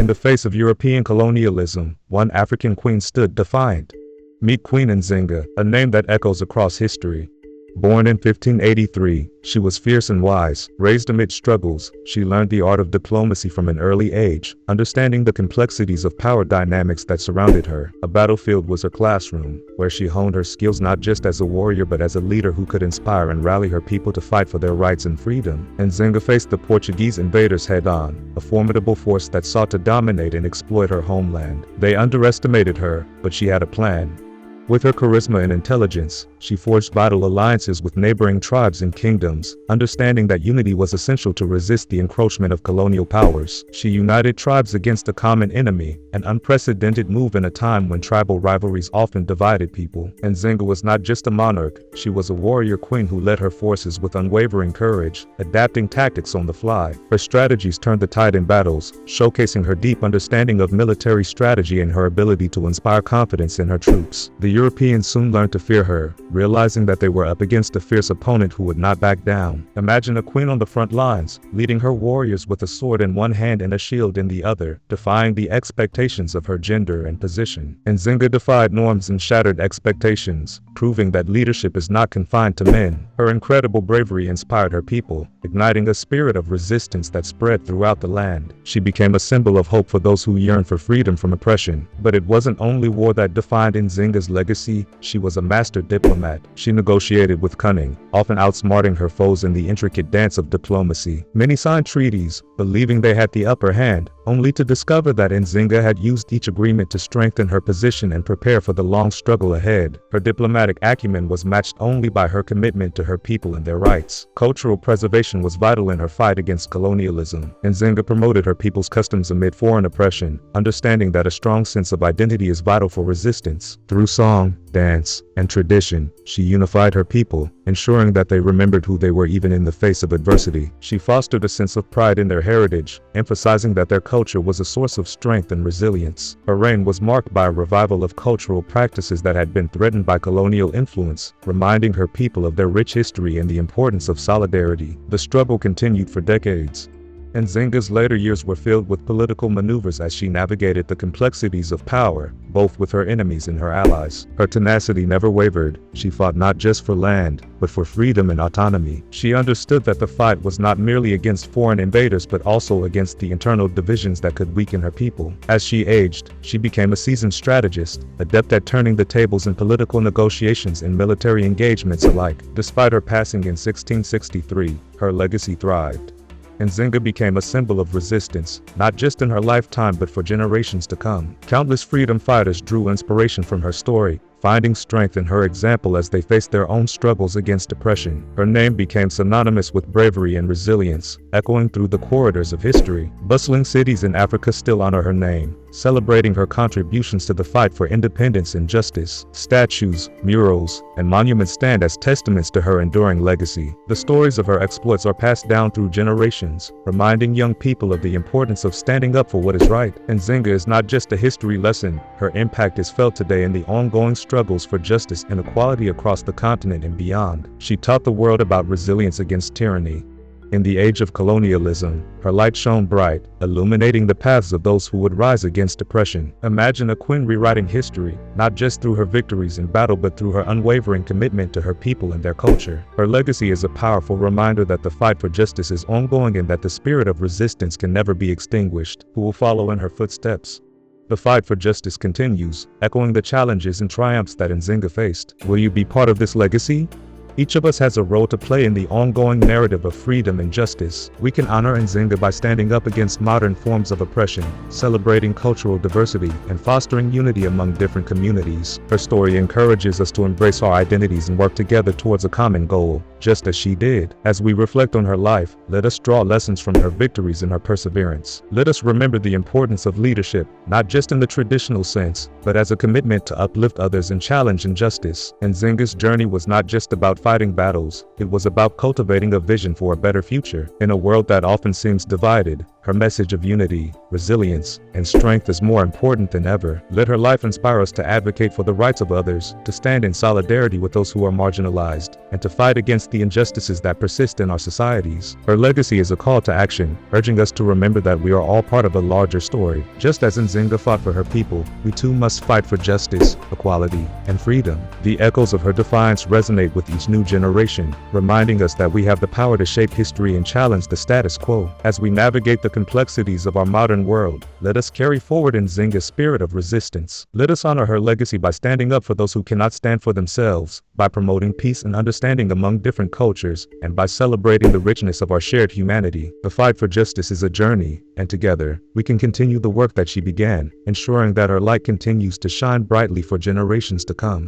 the face of European colonialism, one African queen stood defiant. Meet Queen Nzinga, a name that echoes across history. Born in 1583, she was fierce and wise. Raised amid struggles, she learned the art of diplomacy from an early age, understanding the complexities of power dynamics that surrounded her. A battlefield was her classroom, where she honed her skills not just as a warrior but as a leader who could inspire and rally her people to fight for their rights and freedom. Nzinga faced the Portuguese invaders head-on, a formidable force that sought to dominate and exploit her homeland. They underestimated her, but she had a plan. With her charisma and intelligence, she forged vital alliances with neighboring tribes and kingdoms, understanding that unity was essential to resist the encroachment of colonial powers. She united tribes against a common enemy, an unprecedented move in a time when tribal rivalries often divided people. Nzinga was not just a monarch, she was a warrior queen who led her forces with unwavering courage, adapting tactics on the fly. Her strategies turned the tide in battles, showcasing her deep understanding of military strategy and her ability to inspire confidence in her troops. The Europeans soon learned to fear her, realizing that they were up against a fierce opponent who would not back down. Imagine a queen on the front lines, leading her warriors with a sword in one hand and a shield in the other, defying the expectations of her gender and position. Nzinga defied norms and shattered expectations, proving that leadership is not confined to men. Her incredible bravery inspired her people, igniting a spirit of resistance that spread throughout the land. She became a symbol of hope for those who yearn for freedom from oppression. But it wasn't only war that defined Nzinga's legacy. She was a master diplomat. She negotiated with cunning, often outsmarting her foes in the intricate dance of diplomacy. Many signed treaties, believing they had the upper hand, only to discover that Nzinga had used each agreement to strengthen her position and prepare for the long struggle ahead. Her diplomatic acumen was matched only by her commitment to her people and their rights. Cultural preservation was vital in her fight against colonialism. Nzinga promoted her people's customs amid foreign oppression, understanding that a strong sense of identity is vital for resistance. Through song, dance, and tradition, she unified her people, ensuring that they remembered who they were even in the face of adversity. She fostered a sense of pride in their heritage, emphasizing that their culture was a source of strength and resilience. Her reign was marked by a revival of cultural practices that had been threatened by colonial influence, reminding her people of their rich history and the importance of solidarity. The struggle continued for decades. Nzinga's later years were filled with political maneuvers as she navigated the complexities of power, both with her enemies and her allies. Her tenacity never wavered. She fought not just for land, but for freedom and autonomy. She understood that the fight was not merely against foreign invaders but also against the internal divisions that could weaken her people. As she aged, she became a seasoned strategist, adept at turning the tables in political negotiations and military engagements alike. Despite her passing in 1663, her legacy thrived. Nzinga became a symbol of resistance, not just in her lifetime but for generations to come. Countless freedom fighters drew inspiration from her story, finding strength in her example as they faced their own struggles against oppression. Her name became synonymous with bravery and resilience, echoing through the corridors of history. Bustling cities in Africa still honor her name, celebrating her contributions to the fight for independence and justice. Statues, murals, and monuments stand as testaments to her enduring legacy. The stories of her exploits are passed down through generations, reminding young people of the importance of standing up for what is right. Nzinga is not just a history lesson, her impact is felt today in the ongoing struggles for justice and equality across the continent and beyond. She taught the world about resilience against tyranny. In the age of colonialism, her light shone bright, illuminating the paths of those who would rise against oppression. Imagine a queen rewriting history, not just through her victories in battle but through her unwavering commitment to her people and their culture. Her legacy is a powerful reminder that the fight for justice is ongoing and that the spirit of resistance can never be extinguished. Who will follow in her footsteps? The fight for justice continues, echoing the challenges and triumphs that Nzinga faced. Will you be part of this legacy? Each of us has a role to play in the ongoing narrative of freedom and justice. We can honor Nzinga by standing up against modern forms of oppression, celebrating cultural diversity, and fostering unity among different communities. Her story encourages us to embrace our identities and work together towards a common goal, just as she did. As we reflect on her life, let us draw lessons from her victories and her perseverance. Let us remember the importance of leadership, not just in the traditional sense, but as a commitment to uplift others and challenge injustice. Nzinga's journey was not just about fighting battles, it was about cultivating a vision for a better future. In a world that often seems divided, Her message of unity, resilience, and strength is more important than ever. Let her life inspire us to advocate for the rights of others, to stand in solidarity with those who are marginalized, and to fight against the injustices that persist in our societies. Her legacy is a call to action, urging us to remember that we are all part of a larger story. Just as Nzinga fought for her people, we too must fight for justice, equality, and freedom. The echoes of her defiance resonate with each new generation, reminding us that we have the power to shape history and challenge the status quo. As we navigate the complexities of our modern world, let us carry forward Nzinga's spirit of resistance. Let us honor her legacy by standing up for those who cannot stand for themselves, by promoting peace and understanding among different cultures, and by celebrating the richness of our shared humanity. The fight for justice is a journey, and together, we can continue the work that she began, ensuring that her light continues to shine brightly for generations to come.